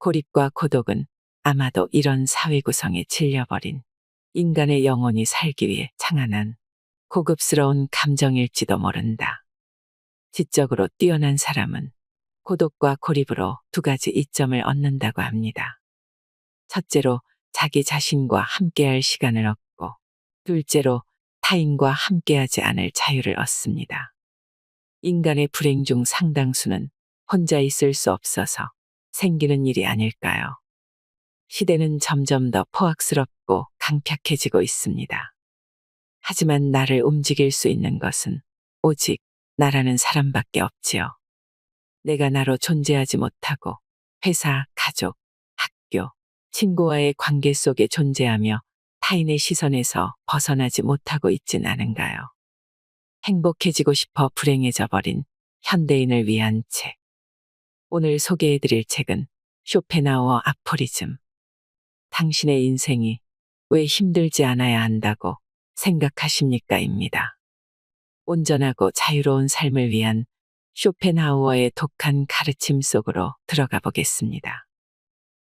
고립과 고독은 아마도 이런 사회 구성에 질려버린 인간의 영혼이 살기 위해 창안한 고급스러운 감정일지도 모른다. 지적으로 뛰어난 사람은 고독과 고립으로 두 가지 이점을 얻는다고 합니다. 첫째로 자기 자신과 함께할 시간을 얻고, 둘째로 타인과 함께하지 않을 자유를 얻습니다. 인간의 불행 중 상당수는 혼자 있을 수 없어서 생기는 일이 아닐까요? 시대는 점점 더 포악스럽고 강팍해지고 있습니다. 하지만 나를 움직일 수 있는 것은 오직 나라는 사람밖에 없지요. 내가 나로 존재하지 못하고 회사, 가족, 학교, 친구와의 관계 속에 존재하며 타인의 시선에서 벗어나지 못하고 있진 않은가요? 행복해지고 싶어 불행해져 버린 현대인을 위한 책. 오늘 소개해드릴 책은 쇼펜하우어 아포리즘. 당신의 인생이 왜 힘들지 않아야 한다고 생각하십니까?입니다. 온전하고 자유로운 삶을 위한 쇼펜하우어의 독한 가르침 속으로 들어가 보겠습니다.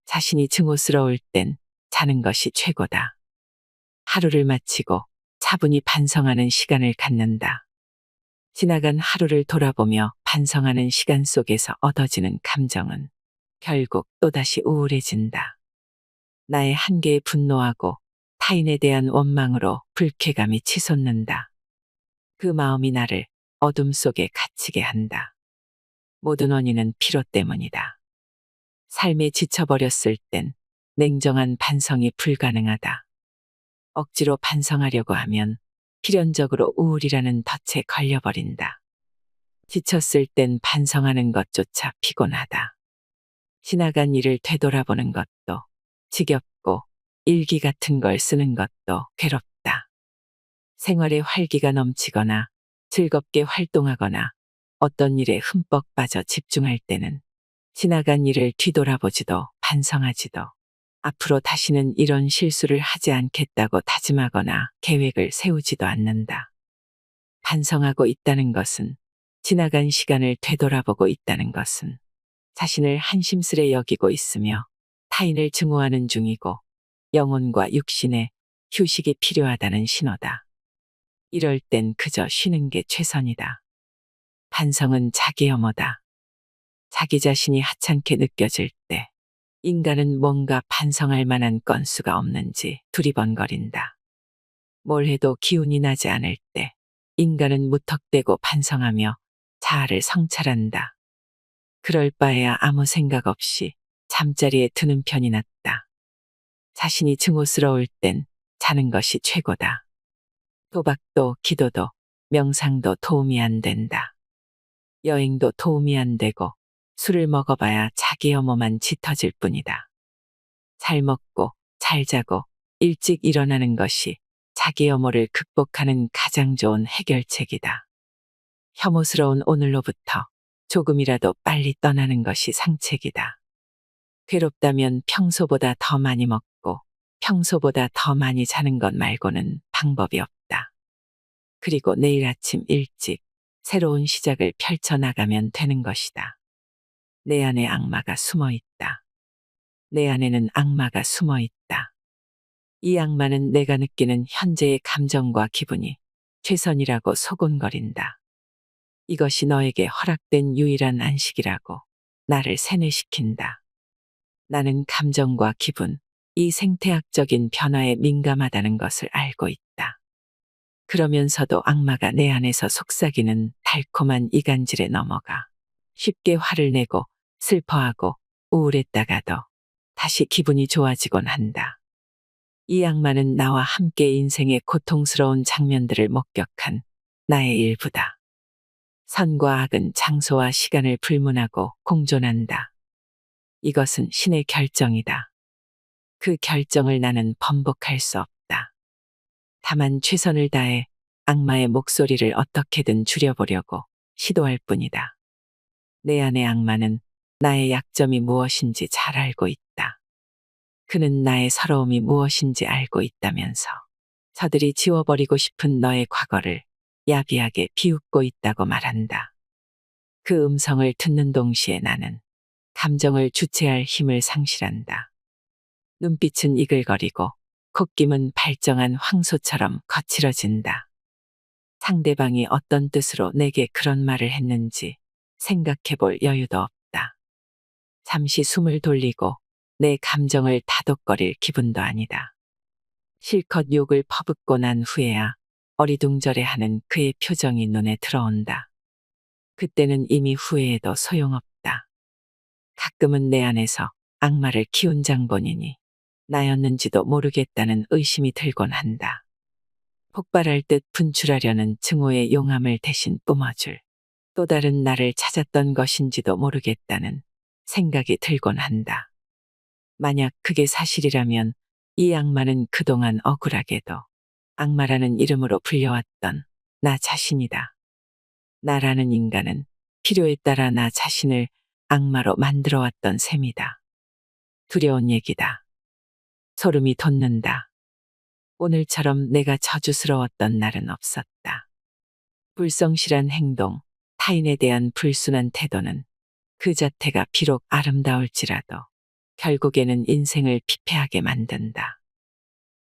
자신이 증오스러울 땐 자는 것이 최고다. 하루를 마치고 차분히 반성하는 시간을 갖는다. 지나간 하루를 돌아보며 반성하는 시간 속에서 얻어지는 감정은 결국 또다시 우울해진다. 나의 한계에 분노하고 타인에 대한 원망으로 불쾌감이 치솟는다. 그 마음이 나를 어둠 속에 갇히게 한다. 모든 원인은 피로 때문이다. 삶에 지쳐버렸을 땐 냉정한 반성이 불가능하다. 억지로 반성하려고 하면 필연적으로 우울이라는 덫에 걸려버린다. 지쳤을 땐 반성하는 것조차 피곤하다. 지나간 일을 되돌아보는 것도 지겹고 일기 같은 걸 쓰는 것도 괴롭다. 생활에 활기가 넘치거나 즐겁게 활동하거나 어떤 일에 흠뻑 빠져 집중할 때는 지나간 일을 뒤돌아보지도 반성하지도 앞으로 다시는 이런 실수를 하지 않겠다고 다짐하거나 계획을 세우지도 않는다. 반성하고 있다는 것은, 지나간 시간을 되돌아보고 있다는 것은 자신을 한심스레 여기고 있으며 타인을 증오하는 중이고 영혼과 육신에 휴식이 필요하다는 신호다. 이럴 땐 그저 쉬는 게 최선이다. 반성은 자기 혐오다. 자기 자신이 하찮게 느껴질 때 인간은 뭔가 반성할 만한 건수가 없는지 두리번거린다. 뭘 해도 기운이 나지 않을 때 인간은 무턱대고 반성하며 자아를 성찰한다. 그럴 바에야 아무 생각 없이 잠자리에 드는 편이 낫다. 자신이 증오스러울 땐 자는 것이 최고다. 도박도 기도도 명상도 도움이 안 된다. 여행도 도움이 안 되고 술을 먹어봐야 자기 혐오만 짙어질 뿐이다. 잘 먹고 잘 자고 일찍 일어나는 것이 자기 혐오를 극복하는 가장 좋은 해결책이다. 혐오스러운 오늘로부터 조금이라도 빨리 떠나는 것이 상책이다. 괴롭다면 평소보다 더 많이 먹고 평소보다 더 많이 자는 것 말고는 방법이 없다. 그리고 내일 아침 일찍 새로운 시작을 펼쳐나가면 되는 것이다. 내 안에 악마가 숨어 있다. 내 안에는 악마가 숨어 있다. 이 악마는 내가 느끼는 현재의 감정과 기분이 최선이라고 소곤거린다. 이것이 너에게 허락된 유일한 안식이라고 나를 세뇌시킨다. 나는 감정과 기분, 이 생태학적인 변화에 민감하다는 것을 알고 있다. 그러면서도 악마가 내 안에서 속삭이는 달콤한 이간질에 넘어가 쉽게 화를 내고 슬퍼하고 우울했다가도 다시 기분이 좋아지곤 한다. 이 악마는 나와 함께 인생의 고통스러운 장면들을 목격한 나의 일부다. 선과 악은 장소와 시간을 불문하고 공존한다. 이것은 신의 결정이다. 그 결정을 나는 번복할 수 없다. 다만 최선을 다해 악마의 목소리를 어떻게든 줄여보려고 시도할 뿐이다. 내 안의 악마는 나의 약점이 무엇인지 잘 알고 있다. 그는 나의 서러움이 무엇인지 알고 있다면서 저들이 지워버리고 싶은 너의 과거를 야비하게 비웃고 있다고 말한다. 그 음성을 듣는 동시에 나는 감정을 주체할 힘을 상실한다. 눈빛은 이글거리고 콧김은 발정한 황소처럼 거칠어진다. 상대방이 어떤 뜻으로 내게 그런 말을 했는지 생각해 볼 여유도 없다. 잠시 숨을 돌리고 내 감정을 다독거릴 기분도 아니다. 실컷 욕을 퍼붓고 난 후에야 어리둥절해하는 그의 표정이 눈에 들어온다. 그때는 이미 후회해도 소용없다. 가끔은 내 안에서 악마를 키운 장본인이 나였는지도 모르겠다는 의심이 들곤 한다. 폭발할 듯 분출하려는 증오의 용암을 대신 뿜어줄 또 다른 나를 찾았던 것인지도 모르겠다는 생각이 들곤 한다. 만약 그게 사실이라면 이 악마는 그동안 억울하게도 악마라는 이름으로 불려왔던 나 자신이다. 나라는 인간은 필요에 따라 나 자신을 악마로 만들어왔던 셈이다. 두려운 얘기다. 소름이 돋는다. 오늘처럼 내가 저주스러웠던 날은 없었다. 불성실한 행동, 타인에 대한 불순한 태도는 그 자태가 비록 아름다울지라도 결국에는 인생을 피폐하게 만든다.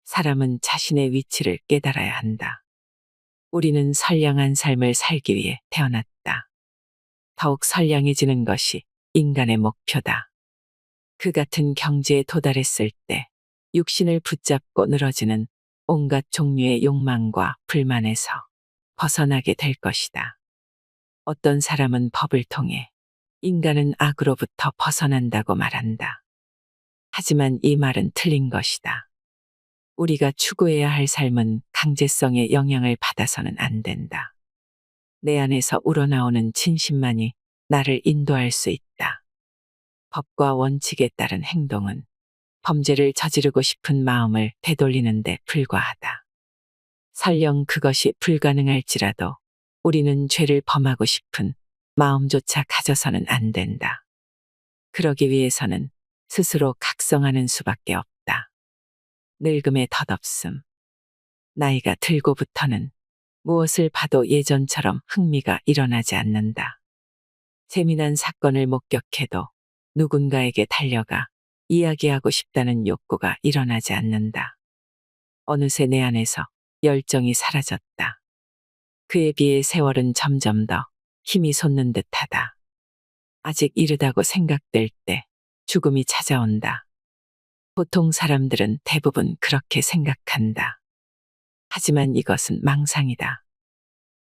사람은 자신의 위치를 깨달아야 한다. 우리는 선량한 삶을 살기 위해 태어났다. 더욱 선량해지는 것이 인간의 목표다. 그 같은 경지에 도달했을 때 육신을 붙잡고 늘어지는 온갖 종류의 욕망과 불만에서 벗어나게 될 것이다. 어떤 사람은 법을 통해 인간은 악으로부터 벗어난다고 말한다. 하지만 이 말은 틀린 것이다. 우리가 추구해야 할 삶은 강제성의 영향을 받아서는 안 된다. 내 안에서 우러나오는 진심만이 나를 인도할 수 있다. 법과 원칙에 따른 행동은 범죄를 저지르고 싶은 마음을 되돌리는 데 불과하다. 설령 그것이 불가능할지라도 우리는 죄를 범하고 싶은 마음조차 가져서는 안 된다. 그러기 위해서는 스스로 각성하는 수밖에 없다. 늙음의 덧없음. 나이가 들고부터는 무엇을 봐도 예전처럼 흥미가 일어나지 않는다. 재미난 사건을 목격해도 누군가에게 달려가 이야기하고 싶다는 욕구가 일어나지 않는다. 어느새 내 안에서 열정이 사라졌다. 그에 비해 세월은 점점 더 힘이 솟는 듯하다. 아직 이르다고 생각될 때 죽음이 찾아온다. 보통 사람들은 대부분 그렇게 생각한다. 하지만 이것은 망상이다.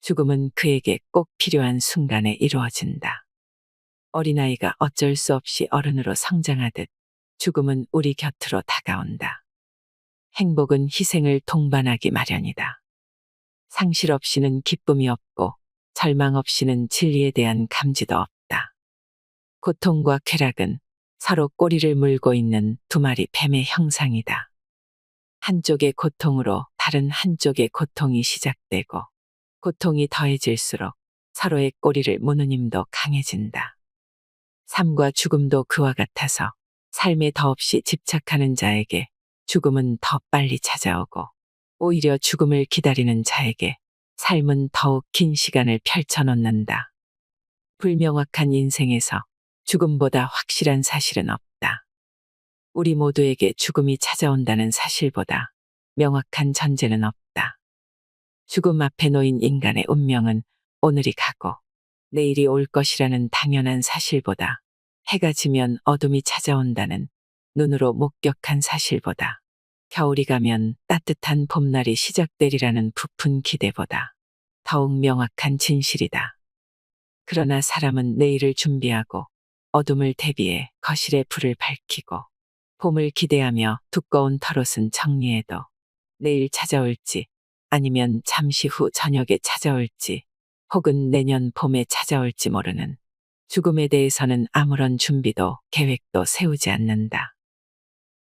죽음은 그에게 꼭 필요한 순간에 이루어진다. 어린아이가 어쩔 수 없이 어른으로 성장하듯 죽음은 우리 곁으로 다가온다. 행복은 희생을 동반하기 마련이다. 상실 없이는 기쁨이 없고 절망 없이는 진리에 대한 감지도 없다. 고통과 쾌락은 서로 꼬리를 물고 있는 두 마리 뱀의 형상이다. 한쪽의 고통으로 다른 한쪽의 고통이 시작되고 고통이 더해질수록 서로의 꼬리를 무는 힘도 강해진다. 삶과 죽음도 그와 같아서 삶에 더없이 집착하는 자에게 죽음은 더 빨리 찾아오고 오히려 죽음을 기다리는 자에게 삶은 더욱 긴 시간을 펼쳐놓는다. 불명확한 인생에서 죽음보다 확실한 사실은 없다. 우리 모두에게 죽음이 찾아온다는 사실보다 명확한 전제는 없다. 죽음 앞에 놓인 인간의 운명은 오늘이 가고 내일이 올 것이라는 당연한 사실보다 해가 지면 어둠이 찾아온다는 눈으로 목격한 사실보다 겨울이 가면 따뜻한 봄날이 시작되리라는 부푼 기대보다 더욱 명확한 진실이다. 그러나 사람은 내일을 준비하고 어둠을 대비해 거실에 불을 밝히고 봄을 기대하며 두꺼운 털옷은 정리해도 내일 찾아올지 아니면 잠시 후 저녁에 찾아올지 혹은 내년 봄에 찾아올지 모르는 죽음에 대해서는 아무런 준비도 계획도 세우지 않는다.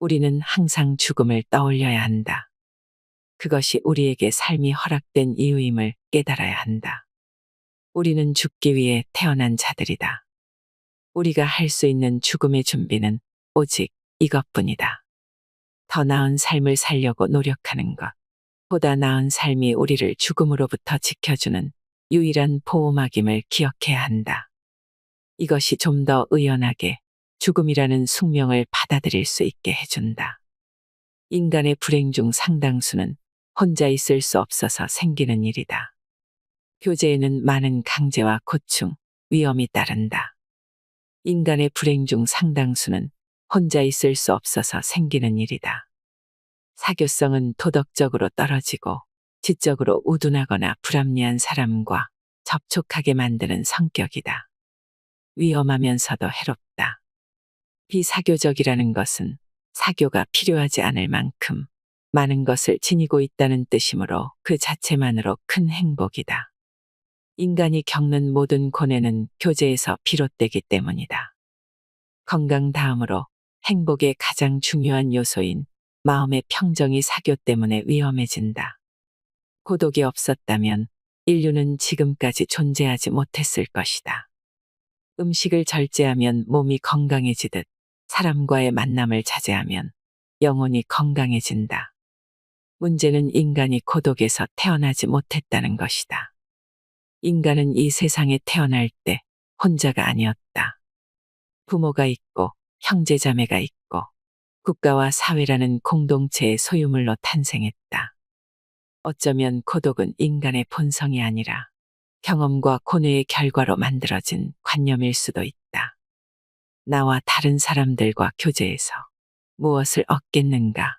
우리는 항상 죽음을 떠올려야 한다. 그것이 우리에게 삶이 허락된 이유임을 깨달아야 한다. 우리는 죽기 위해 태어난 자들이다. 우리가 할 수 있는 죽음의 준비는 오직 이것뿐이다. 더 나은 삶을 살려고 노력하는 것. 보다 나은 삶이 우리를 죽음으로부터 지켜주는 유일한 보호막임을 기억해야 한다. 이것이 좀 더 의연하게 죽음이라는 숙명을 받아들일 수 있게 해준다. 인간의 불행 중 상당수는 혼자 있을 수 없어서 생기는 일이다. 교제에는 많은 강제와 고충, 위험이 따른다. 인간의 불행 중 상당수는 혼자 있을 수 없어서 생기는 일이다. 사교성은 도덕적으로 떨어지고 지적으로 우둔하거나 불합리한 사람과 접촉하게 만드는 성격이다. 위험하면서도 해롭다. 비사교적이라는 것은 사교가 필요하지 않을 만큼 많은 것을 지니고 있다는 뜻이므로 그 자체만으로 큰 행복이다. 인간이 겪는 모든 고뇌는 교제에서 비롯되기 때문이다. 건강 다음으로 행복의 가장 중요한 요소인 마음의 평정이 사교 때문에 위험해진다. 고독이 없었다면 인류는 지금까지 존재하지 못했을 것이다. 음식을 절제하면 몸이 건강해지듯 사람과의 만남을 자제하면 영혼이 건강해진다. 문제는 인간이 고독에서 태어나지 못했다는 것이다. 인간은 이 세상에 태어날 때 혼자가 아니었다. 부모가 있고 형제자매가 있고 국가와 사회라는 공동체의 소유물로 탄생했다. 어쩌면 고독은 인간의 본성이 아니라 경험과 고뇌의 결과로 만들어진 관념일 수도 있다. 나와 다른 사람들과 교제해서 무엇을 얻겠는가?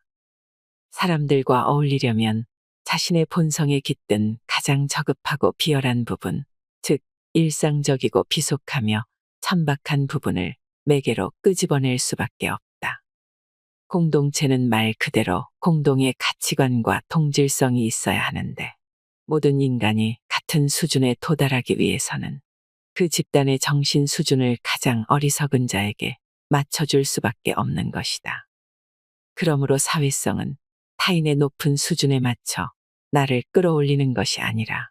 사람들과 어울리려면 자신의 본성에 깃든 가장 저급하고 비열한 부분, 즉 일상적이고 비속하며 천박한 부분을 매개로 끄집어낼 수밖에 없다. 공동체는 말 그대로 공동의 가치관과 동질성이 있어야 하는데 모든 인간이 같은 수준에 도달하기 위해서는 그 집단의 정신 수준을 가장 어리석은 자에게 맞춰줄 수밖에 없는 것이다. 그러므로 사회성은 타인의 높은 수준에 맞춰 나를 끌어올리는 것이 아니라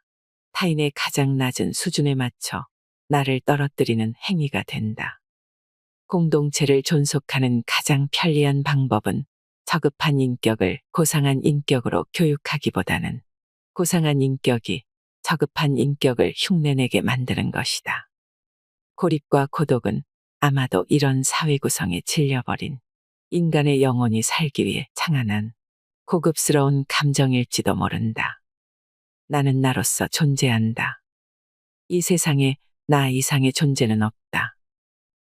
타인의 가장 낮은 수준에 맞춰 나를 떨어뜨리는 행위가 된다. 공동체를 존속하는 가장 편리한 방법은 저급한 인격을 고상한 인격으로 교육하기보다는 고상한 인격이 저급한 인격을 흉내내게 만드는 것이다. 고립과 고독은 아마도 이런 사회 구성에 질려버린 인간의 영혼이 살기 위해 창안한 고급스러운 감정일지도 모른다. 나는 나로서 존재한다. 이 세상에 나 이상의 존재는 없다.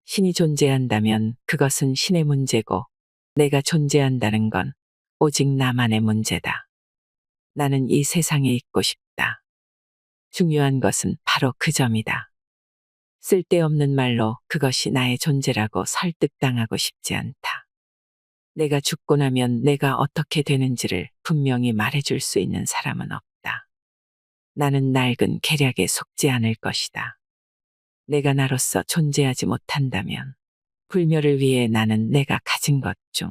신이 존재한다면 그것은 신의 문제고 내가 존재한다는 건 오직 나만의 문제다. 나는 이 세상에 있고 싶다. 중요한 것은 바로 그 점이다. 쓸데없는 말로 그것이 나의 존재라고 설득당하고 싶지 않다. 내가 죽고 나면 내가 어떻게 되는지를 분명히 말해줄 수 있는 사람은 없다. 나는 낡은 계략에 속지 않을 것이다. 내가 나로서 존재하지 못한다면 불멸을 위해 나는 내가 가진 것 중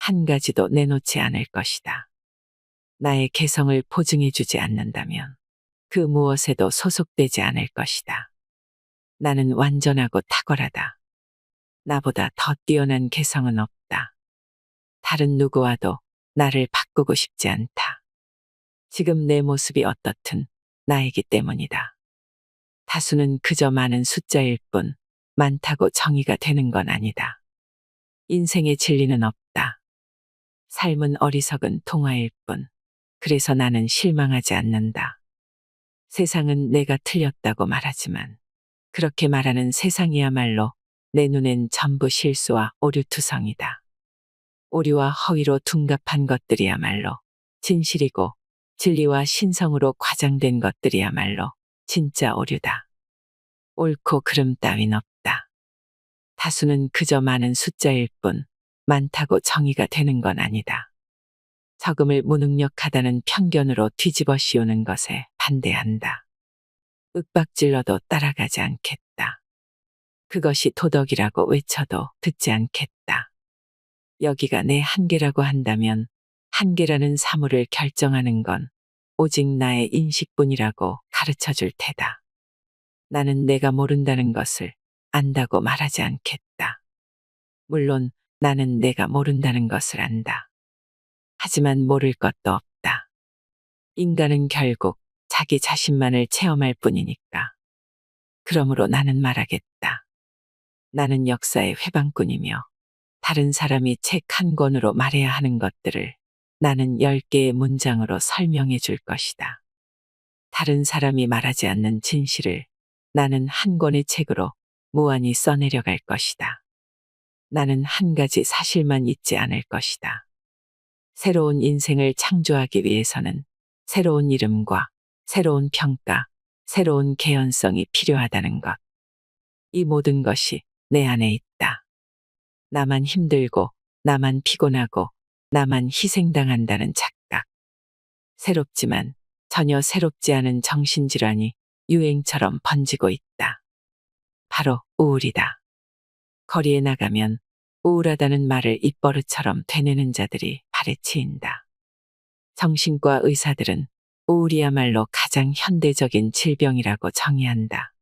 한 가지도 내놓지 않을 것이다. 나의 개성을 보증해주지 않는다면 그 무엇에도 소속되지 않을 것이다. 나는 완전하고 탁월하다. 나보다 더 뛰어난 개성은 없다. 다른 누구와도 나를 바꾸고 싶지 않다. 지금 내 모습이 어떻든 나이기 때문이다. 다수는 그저 많은 숫자일 뿐 많다고 정의가 되는 건 아니다. 인생의 진리는 없다. 삶은 어리석은 동화일 뿐. 그래서 나는 실망하지 않는다. 세상은 내가 틀렸다고 말하지만 그렇게 말하는 세상이야말로 내 눈엔 전부 실수와 오류투성이다. 오류와 허위로 둔갑한 것들이야말로 진실이고 진리와 신성으로 과장된 것들이야말로 진짜 오류다. 옳고 그름 따윈 없다. 다수는 그저 많은 숫자일 뿐 많다고 정의가 되는 건 아니다. 적음을 무능력하다는 편견으로 뒤집어 씌우는 것에 반대한다. 윽박질러도 따라가지 않겠다. 그것이 도덕이라고 외쳐도 듣지 않겠다. 여기가 내 한계라고 한다면 한계라는 사물을 결정하는 건 오직 나의 인식뿐이라고 가르쳐 줄 테다. 나는 내가 모른다는 것을 안다고 말하지 않겠다. 물론 나는 내가 모른다는 것을 안다. 하지만 모를 것도 없다. 인간은 결국 자기 자신만을 체험할 뿐이니까. 그러므로 나는 말하겠다. 나는 역사의 회방꾼이며 다른 사람이 책 한 권으로 말해야 하는 것들을 나는 10개의 문장으로 설명해 줄 것이다. 다른 사람이 말하지 않는 진실을 나는 한 권의 책으로 무한히 써내려갈 것이다. 나는 한 가지 사실만 잊지 않을 것이다. 새로운 인생을 창조하기 위해서는 새로운 이름과 새로운 평가, 새로운 개연성이 필요하다는 것. 이 모든 것이 내 안에 있다. 나만 힘들고, 나만 피곤하고, 나만 희생당한다는 착각. 새롭지만 전혀 새롭지 않은 정신질환이 유행처럼 번지고 있다. 바로 우울이다. 거리에 나가면 우울하다는 말을 입버릇처럼 되뇌는 자들이 발에 치인다. 정신과 의사들은 우울이야말로 가장 현대적인 질병이라고 정의한다.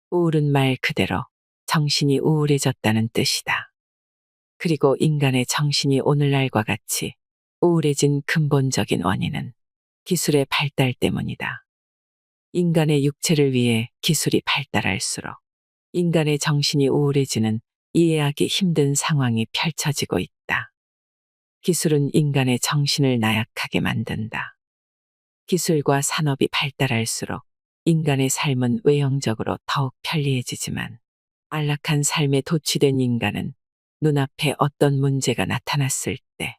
우울은 말 그대로 정신이 우울해졌다는 뜻이다. 그리고 인간의 정신이 오늘날과 같이 우울해진 근본적인 원인은 기술의 발달 때문이다. 인간의 육체를 위해 기술이 발달할수록 인간의 정신이 우울해지는 이해하기 힘든 상황이 펼쳐지고 있다. 기술은 인간의 정신을 나약하게 만든다. 기술과 산업이 발달할수록 인간의 삶은 외형적으로 더욱 편리해지지만 안락한 삶에 도취된 인간은 눈앞에 어떤 문제가 나타났을 때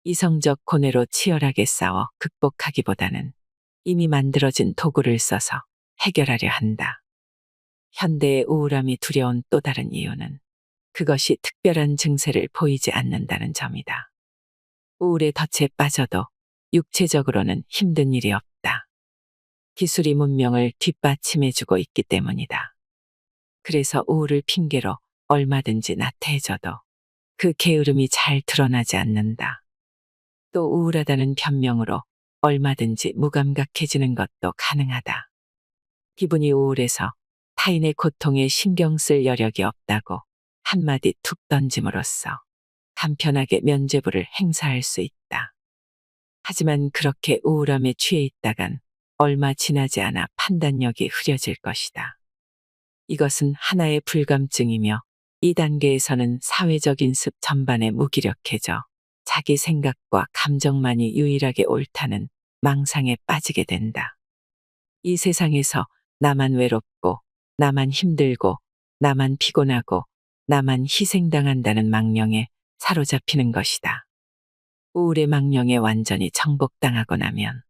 이성적 고뇌로 치열하게 싸워 극복하기보다는 이미 만들어진 도구를 써서 해결하려 한다. 현대의 우울함이 두려운 또 다른 이유는 그것이 특별한 증세를 보이지 않는다는 점이다. 우울의 덫에 빠져도 육체적으로는 힘든 일이 없다. 기술이 문명을 뒷받침해주고 있기 때문이다. 그래서 우울을 핑계로 얼마든지 나태해져도 그 게으름이 잘 드러나지 않는다. 또 우울하다는 변명으로 얼마든지 무감각해지는 것도 가능하다. 기분이 우울해서 타인의 고통에 신경 쓸 여력이 없다고 한마디 툭 던짐으로써 간편하게 면죄부를 행사할 수 있다. 하지만 그렇게 우울함에 취해 있다간 얼마 지나지 않아 판단력이 흐려질 것이다. 이것은 하나의 불감증이며 이 단계에서는 사회적 인습 전반에 무기력해져 자기 생각과 감정만이 유일하게 옳다는 망상에 빠지게 된다. 이 세상에서 나만 외롭고, 나만 힘들고, 나만 피곤하고, 나만 희생당한다는 망령에 사로잡히는 것이다. 우울의 망령에 완전히 정복당하고 나면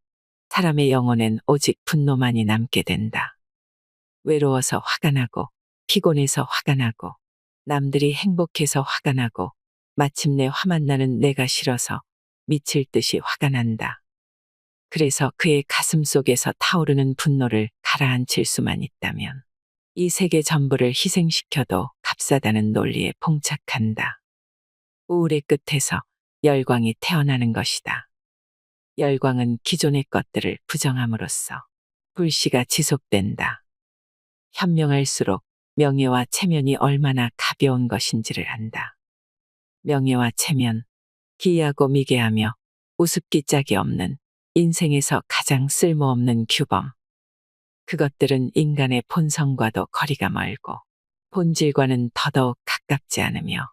사람의 영혼엔 오직 분노만이 남게 된다. 외로워서 화가 나고, 피곤해서 화가 나고, 남들이 행복해서 화가 나고, 마침내 화만 나는 내가 싫어서 미칠 듯이 화가 난다. 그래서 그의 가슴 속에서 타오르는 분노를 가라앉힐 수만 있다면 이 세계 전부를 희생시켜도 값싸다는 논리에 봉착한다. 우울의 끝에서 열광이 태어나는 것이다. 열광은 기존의 것들을 부정함으로써 불씨가 지속된다. 현명할수록 명예와 체면이 얼마나 가벼운 것인지를 안다. 명예와 체면, 기이하고 미개하며 우습기 짝이 없는 인생에서 가장 쓸모없는 규범. 그것들은 인간의 본성과도 거리가 멀고 본질과는 더더욱 가깝지 않으며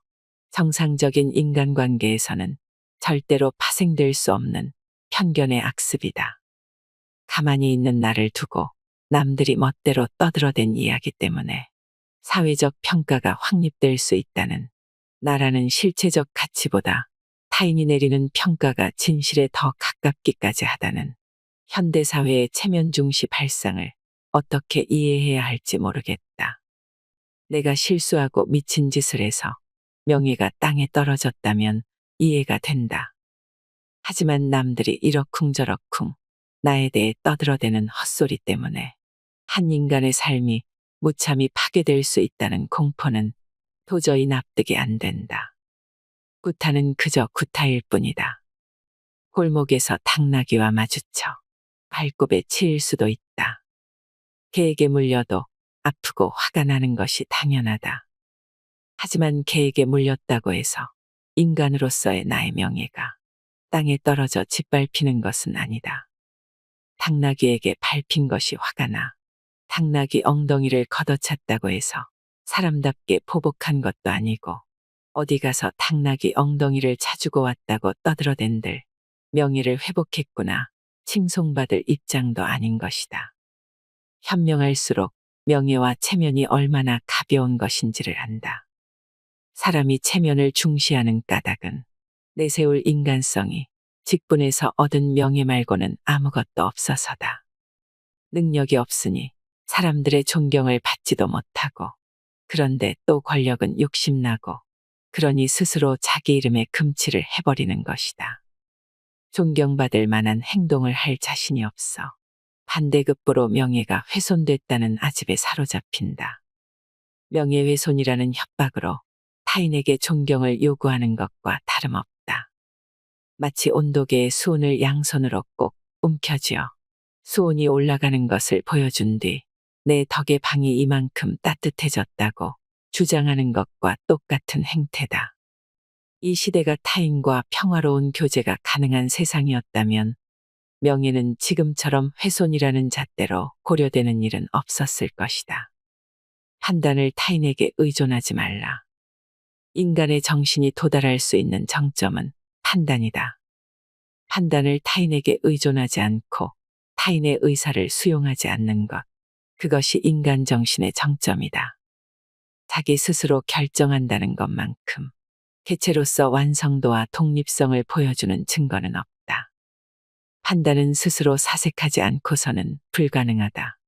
정상적인 인간관계에서는 절대로 파생될 수 없는 편견의 악습이다. 가만히 있는 나를 두고 남들이 멋대로 떠들어댄 이야기 때문에 사회적 평가가 확립될 수 있다는 나라는 실체적 가치보다 타인이 내리는 평가가 진실에 더 가깝기까지 하다는 현대사회의 체면 중시 발상을 어떻게 이해해야 할지 모르겠다. 내가 실수하고 미친 짓을 해서 명예가 땅에 떨어졌다면 이해가 된다. 하지만 남들이 이러쿵저러쿵 나에 대해 떠들어대는 헛소리 때문에 한 인간의 삶이 무참히 파괴될 수 있다는 공포는 도저히 납득이 안 된다. 구타는 그저 구타일 뿐이다. 골목에서 당나귀와 마주쳐 발굽에 치일 수도 있다. 개에게 물려도 아프고 화가 나는 것이 당연하다. 하지만 개에게 물렸다고 해서 인간으로서의 나의 명예가 땅에 떨어져 짓밟히는 것은 아니다. 당나귀에게 밟힌 것이 화가 나 당나귀 엉덩이를 걷어찼다고 해서 사람답게 보복한 것도 아니고 어디 가서 당나귀 엉덩이를 차주고 왔다고 떠들어댄들 명예를 회복했구나 칭송받을 입장도 아닌 것이다. 현명할수록 명예와 체면이 얼마나 가벼운 것인지를 안다. 사람이 체면을 중시하는 까닭은 내세울 인간성이 직분에서 얻은 명예 말고는 아무것도 없어서다. 능력이 없으니 사람들의 존경을 받지도 못하고 그런데 또 권력은 욕심나고 그러니 스스로 자기 이름에 금치를 해버리는 것이다. 존경받을 만한 행동을 할 자신이 없어 반대급부로 명예가 훼손됐다는 아집에 사로잡힌다. 명예훼손이라는 협박으로 타인에게 존경을 요구하는 것과 다름없다. 마치 온도계의 수온을 양손으로 꼭 움켜쥐어 수온이 올라가는 것을 보여준 뒤 내 덕에 방이 이만큼 따뜻해졌다고 주장하는 것과 똑같은 행태다. 이 시대가 타인과 평화로운 교제가 가능한 세상이었다면 명예는 지금처럼 훼손이라는 잣대로 고려되는 일은 없었을 것이다. 판단을 타인에게 의존하지 말라. 인간의 정신이 도달할 수 있는 정점은 판단이다. 판단을 타인에게 의존하지 않고 타인의 의사를 수용하지 않는 것. 그것이 인간 정신의 정점이다. 자기 스스로 결정한다는 것만큼 개체로서 완성도와 독립성을 보여주는 증거는 없다. 판단은 스스로 사색하지 않고서는 불가능하다.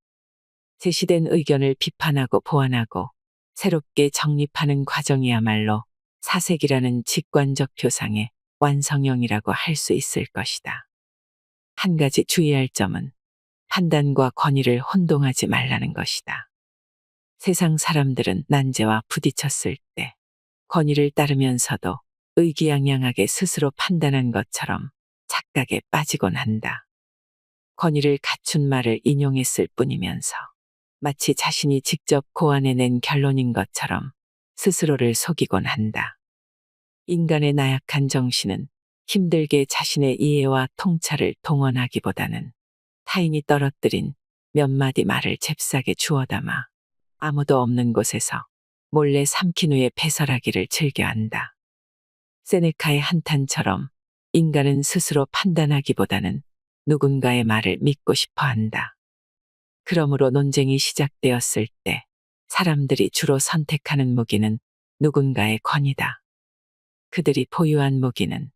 제시된 의견을 비판하고 보완하고 새롭게 정립하는 과정이야말로 사색이라는 직관적 표상의 완성형이라고 할 수 있을 것이다. 한 가지 주의할 점은 판단과 권위를 혼동하지 말라는 것이다. 세상 사람들은 난제와 부딪혔을 때 권위를 따르면서도 의기양양하게 스스로 판단한 것처럼 착각에 빠지곤 한다. 권위를 갖춘 말을 인용했을 뿐이면서 마치 자신이 직접 고안해낸 결론인 것처럼 스스로를 속이곤 한다. 인간의 나약한 정신은 힘들게 자신의 이해와 통찰을 동원하기보다는 타인이 떨어뜨린 몇 마디 말을 잽싸게 주워 담아 아무도 없는 곳에서 몰래 삼킨 후에 배설하기를 즐겨한다. 세네카의 한탄처럼 인간은 스스로 판단하기보다는 누군가의 말을 믿고 싶어 한다. 그러므로 논쟁이 시작되었을 때 사람들이 주로 선택하는 무기는 누군가의 권위다. 그들이 보유한 무기는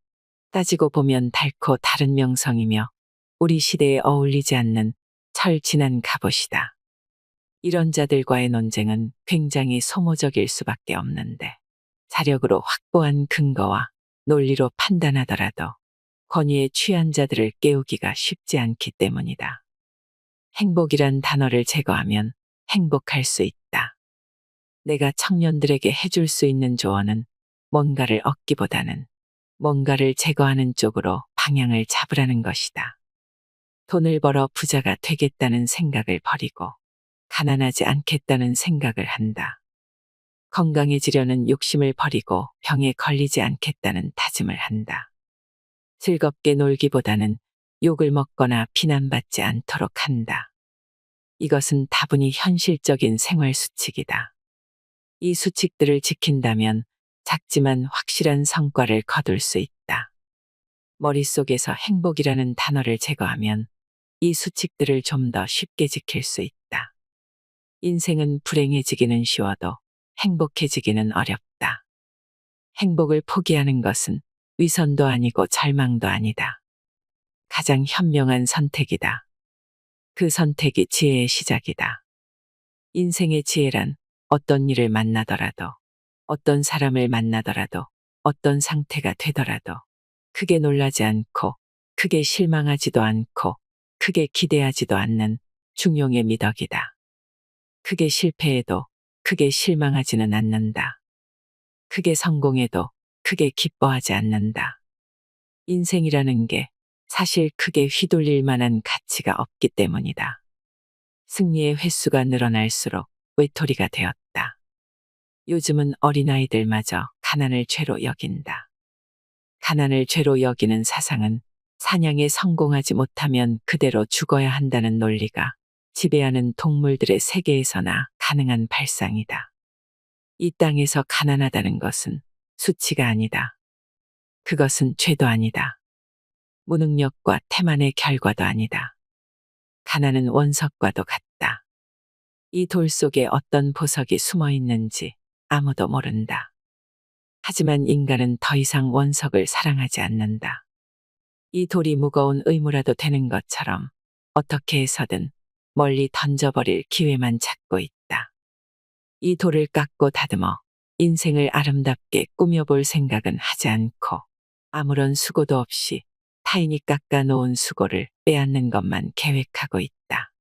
따지고 보면 달코 다른 명성이며 우리 시대에 어울리지 않는 철진한 갑옷이다. 이런 자들과의 논쟁은 굉장히 소모적일 수밖에 없는데 자력으로 확보한 근거와 논리로 판단하더라도 권위에 취한 자들을 깨우기가 쉽지 않기 때문이다. 행복이란 단어를 제거하면 행복할 수 있다. 내가 청년들에게 해줄 수 있는 조언은 뭔가를 얻기보다는 뭔가를 제거하는 쪽으로 방향을 잡으라는 것이다. 돈을 벌어 부자가 되겠다는 생각을 버리고 가난하지 않겠다는 생각을 한다. 건강해지려는 욕심을 버리고 병에 걸리지 않겠다는 다짐을 한다. 즐겁게 놀기보다는 욕을 먹거나 비난받지 않도록 한다. 이것은 다분히 현실적인 생활 수칙이다. 이 수칙들을 지킨다면 작지만 확실한 성과를 거둘 수 있다. 머릿속에서 행복이라는 단어를 제거하면 이 수칙들을 좀 더 쉽게 지킬 수 있다. 인생은 불행해지기는 쉬워도 행복해지기는 어렵다. 행복을 포기하는 것은 위선도 아니고 절망도 아니다. 가장 현명한 선택이다. 그 선택이 지혜의 시작이다. 인생의 지혜란 어떤 일을 만나더라도, 어떤 사람을 만나더라도, 어떤 상태가 되더라도 크게 놀라지 않고, 크게 실망하지도 않고, 크게 기대하지도 않는 중용의 미덕이다. 크게 실패해도 크게 실망하지는 않는다. 크게 성공해도 크게 기뻐하지 않는다. 인생이라는 게 사실 크게 휘둘릴 만한 가치가 없기 때문이다. 승리의 횟수가 늘어날수록 외톨이가 되었다. 요즘은 어린아이들마저 가난을 죄로 여긴다. 가난을 죄로 여기는 사상은 사냥에 성공하지 못하면 그대로 죽어야 한다는 논리가 지배하는 동물들의 세계에서나 가능한 발상이다. 이 땅에서 가난하다는 것은 수치가 아니다. 그것은 죄도 아니다. 무능력과 태만의 결과도 아니다. 가난은 원석과도 같다. 이 돌 속에 어떤 보석이 숨어 있는지 아무도 모른다. 하지만 인간은 더 이상 원석을 사랑하지 않는다. 이 돌이 무거운 의무라도 되는 것처럼 어떻게 해서든 멀리 던져버릴 기회만 찾고 있다. 이 돌을 깎고 다듬어 인생을 아름답게 꾸며볼 생각은 하지 않고 아무런 수고도 없이 타인이 깎아 놓은 수고를 빼앗는 것만 계획하고 있다.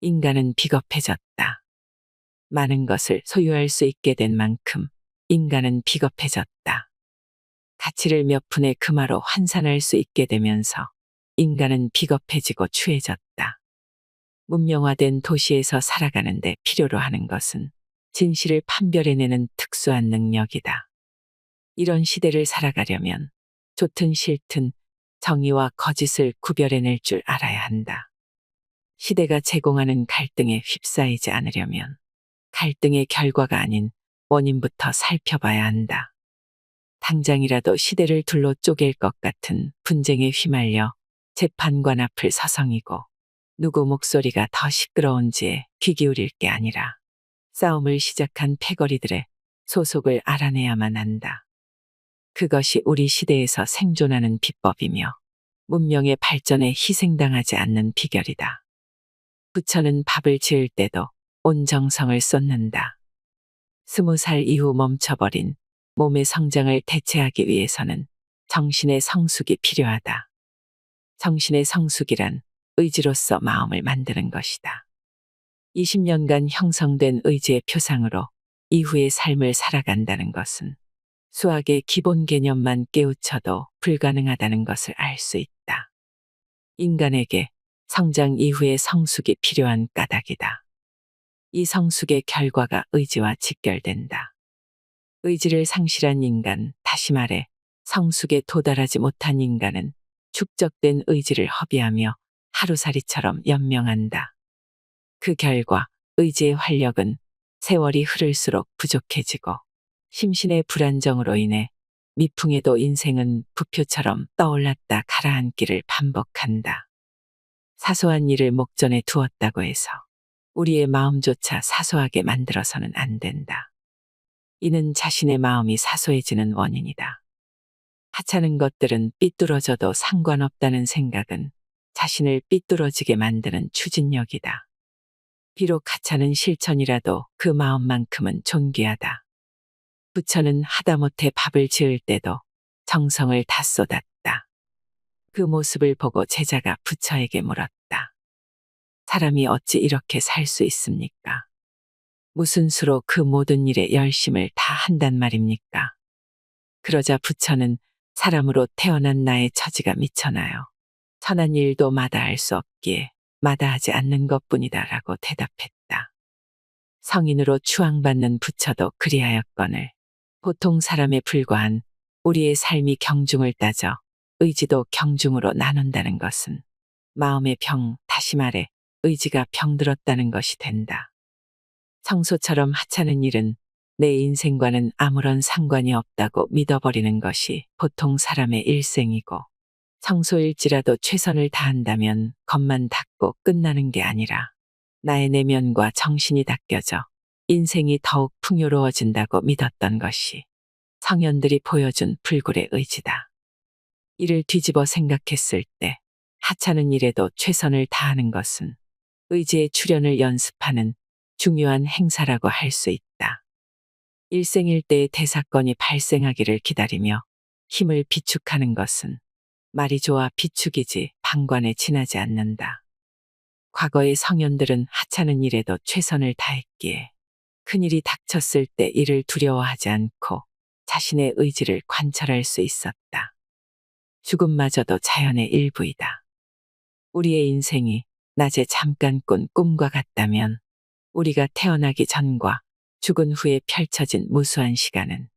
인간은 비겁해졌다. 많은 것을 소유할 수 있게 된 만큼 인간은 비겁해졌다. 가치를 몇 푼의 금화로 환산할 수 있게 되면서 인간은 비겁해지고 추해졌다. 문명화된 도시에서 살아가는데 필요로 하는 것은 진실을 판별해내는 특수한 능력이다. 이런 시대를 살아가려면 좋든 싫든 정의와 거짓을 구별해낼 줄 알아야 한다. 시대가 제공하는 갈등에 휩싸이지 않으려면 갈등의 결과가 아닌 원인부터 살펴봐야 한다. 당장이라도 시대를 둘로 쪼갤 것 같은 분쟁에 휘말려 재판관 앞을 서성이고 누구 목소리가 더 시끄러운지에 귀 기울일 게 아니라 싸움을 시작한 패거리들의 소속을 알아내야만 한다. 그것이 우리 시대에서 생존하는 비법이며 문명의 발전에 희생당하지 않는 비결이다. 부처는 밥을 지을 때도 온 정성을 쏟는다. 20살 이후 멈춰버린 몸의 성장을 대체하기 위해서는 정신의 성숙이 필요하다. 정신의 성숙이란 의지로서 마음을 만드는 것이다. 20년간 형성된 의지의 표상으로 이후의 삶을 살아간다는 것은 수학의 기본 개념만 깨우쳐도 불가능하다는 것을 알 수 있다. 인간에게 성장 이후의 성숙이 필요한 까닭이다. 이 성숙의 결과가 의지와 직결된다. 의지를 상실한 인간, 다시 말해 성숙에 도달하지 못한 인간은 축적된 의지를 허비하며 하루살이처럼 연명한다. 그 결과 의지의 활력은 세월이 흐를수록 부족해지고 심신의 불안정으로 인해 미풍에도 인생은 부표처럼 떠올랐다 가라앉기를 반복한다. 사소한 일을 목전에 두었다고 해서 우리의 마음조차 사소하게 만들어서는 안 된다. 이는 자신의 마음이 사소해지는 원인이다. 하찮은 것들은 삐뚤어져도 상관없다는 생각은 자신을 삐뚤어지게 만드는 추진력이다. 비록 하찮은 실천이라도 그 마음만큼은 존귀하다. 부처는 하다못해 밥을 지을 때도 정성을 다 쏟았다. 그 모습을 보고 제자가 부처에게 물었다. 사람이 어찌 이렇게 살 수 있습니까? 무슨 수로 그 모든 일에 열심을 다 한단 말입니까? 그러자 부처는 사람으로 태어난 나의 처지가 미쳐나요. 천한 일도 마다할 수 없기에 마다하지 않는 것뿐이다 라고 대답했다. 성인으로 추앙받는 부처도 그리하였거늘 보통 사람에 불과한 우리의 삶이 경중을 따져 의지도 경중으로 나눈다는 것은 마음의 병, 다시 말해 의지가 병들었다는 것이 된다. 청소처럼 하찮은 일은 내 인생과는 아무런 상관이 없다고 믿어버리는 것이 보통 사람의 일생이고 청소일지라도 최선을 다한다면 겉만 닦고 끝나는 게 아니라 나의 내면과 정신이 닦여져 인생이 더욱 풍요로워진다고 믿었던 것이 성현들이 보여준 불굴의 의지다. 이를 뒤집어 생각했을 때 하찮은 일에도 최선을 다하는 것은 의지의 출현을 연습하는 중요한 행사라고 할 수 있다. 일생일대의 대사건이 발생하기를 기다리며 힘을 비축하는 것은 말이 좋아 비축이지 방관에 지나지 않는다. 과거의 성현들은 하찮은 일에도 최선을 다했기에 큰일이 닥쳤을 때 이를 두려워하지 않고 자신의 의지를 관철할 수 있었다. 죽음마저도 자연의 일부이다. 우리의 인생이 낮에 잠깐 꾼 꿈과 같다면 우리가 태어나기 전과 죽은 후에 펼쳐진 무수한 시간은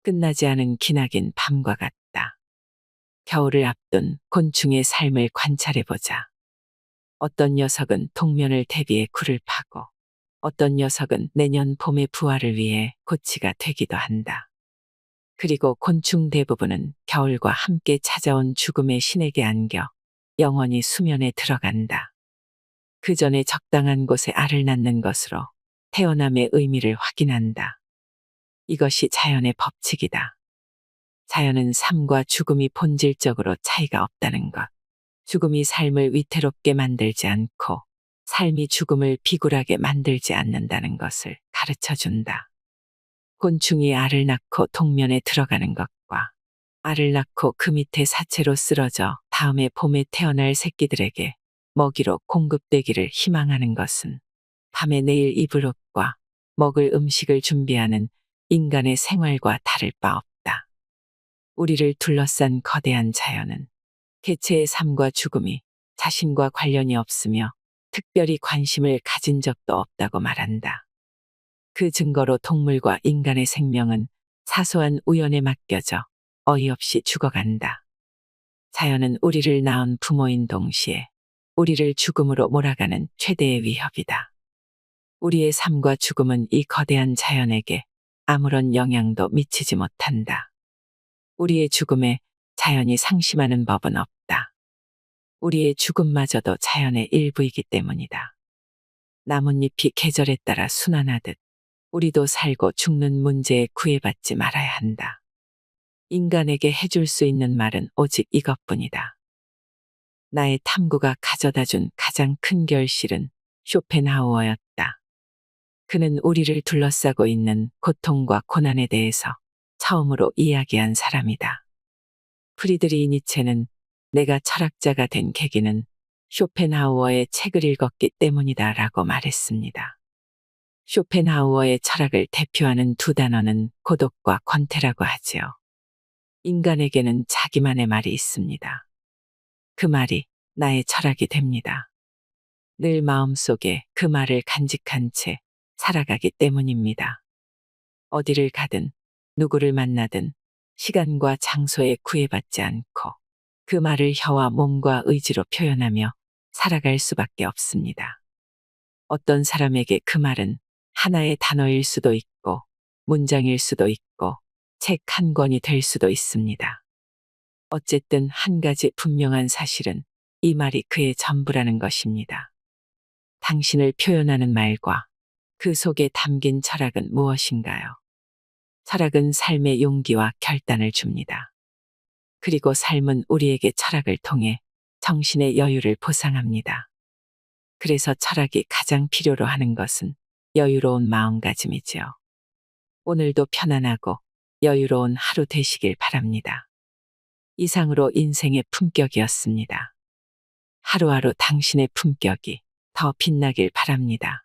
끝나지 않은 기나긴 밤과 같다. 겨울을 앞둔 곤충의 삶을 관찰해보자. 어떤 녀석은 동면을 대비해 굴을 파고 어떤 녀석은 내년 봄의 부활을 위해 고치가 되기도 한다. 그리고 곤충 대부분은 겨울과 함께 찾아온 죽음의 신에게 안겨 영원히 수면에 들어간다. 그 전에 적당한 곳에 알을 낳는 것으로 태어남의 의미를 확인한다. 이것이 자연의 법칙이다. 자연은 삶과 죽음이 본질적으로 차이가 없다는 것. 죽음이 삶을 위태롭게 만들지 않고 삶이 죽음을 비굴하게 만들지 않는다는 것을 가르쳐 준다. 곤충이 알을 낳고 동면에 들어가는 것과 알을 낳고 그 밑에 사체로 쓰러져 다음에 봄에 태어날 새끼들에게 먹이로 공급되기를 희망하는 것은 밤에 내일 입을 옷과 먹을 음식을 준비하는 인간의 생활과 다를 바 없다. 우리를 둘러싼 거대한 자연은 개체의 삶과 죽음이 자신과 관련이 없으며 특별히 관심을 가진 적도 없다고 말한다. 그 증거로 동물과 인간의 생명은 사소한 우연에 맡겨져 어이없이 죽어간다. 자연은 우리를 낳은 부모인 동시에 우리를 죽음으로 몰아가는 최대의 위협이다. 우리의 삶과 죽음은 이 거대한 자연에게 아무런 영향도 미치지 못한다. 우리의 죽음에 자연이 상심하는 법은 없다. 우리의 죽음마저도 자연의 일부이기 때문이다. 나뭇잎이 계절에 따라 순환하듯 우리도 살고 죽는 문제에 구애받지 말아야 한다. 인간에게 해줄 수 있는 말은 오직 이것뿐이다. 나의 탐구가 가져다준 가장 큰 결실은 쇼펜하우어였다. 그는 우리를 둘러싸고 있는 고통과 고난에 대해서 처음으로 이야기한 사람이다. 프리드리히 니체는 내가 철학자가 된 계기는 쇼펜하우어의 책을 읽었기 때문이다 라고 말했습니다. 쇼펜하우어의 철학을 대표하는 두 단어는 고독과 권태라고 하지요. 인간에게는 자기만의 말이 있습니다. 그 말이 나의 철학이 됩니다. 늘 마음속에 그 말을 간직한 채 살아가기 때문입니다. 어디를 가든 누구를 만나든 시간과 장소에 구애받지 않고 그 말을 혀와 몸과 의지로 표현하며 살아갈 수밖에 없습니다. 어떤 사람에게 그 말은 하나의 단어일 수도 있고 문장일 수도 있고 책 한 권이 될 수도 있습니다. 어쨌든 한 가지 분명한 사실은 이 말이 그의 전부라는 것입니다. 당신을 표현하는 말과 그 속에 담긴 철학은 무엇인가요? 철학은 삶의 용기와 결단을 줍니다. 그리고 삶은 우리에게 철학을 통해 정신의 여유를 보상합니다. 그래서 철학이 가장 필요로 하는 것은 여유로운 마음가짐이지요. 오늘도 편안하고 여유로운 하루 되시길 바랍니다. 이상으로 인생의 품격이었습니다. 하루하루 당신의 품격이 더 빛나길 바랍니다.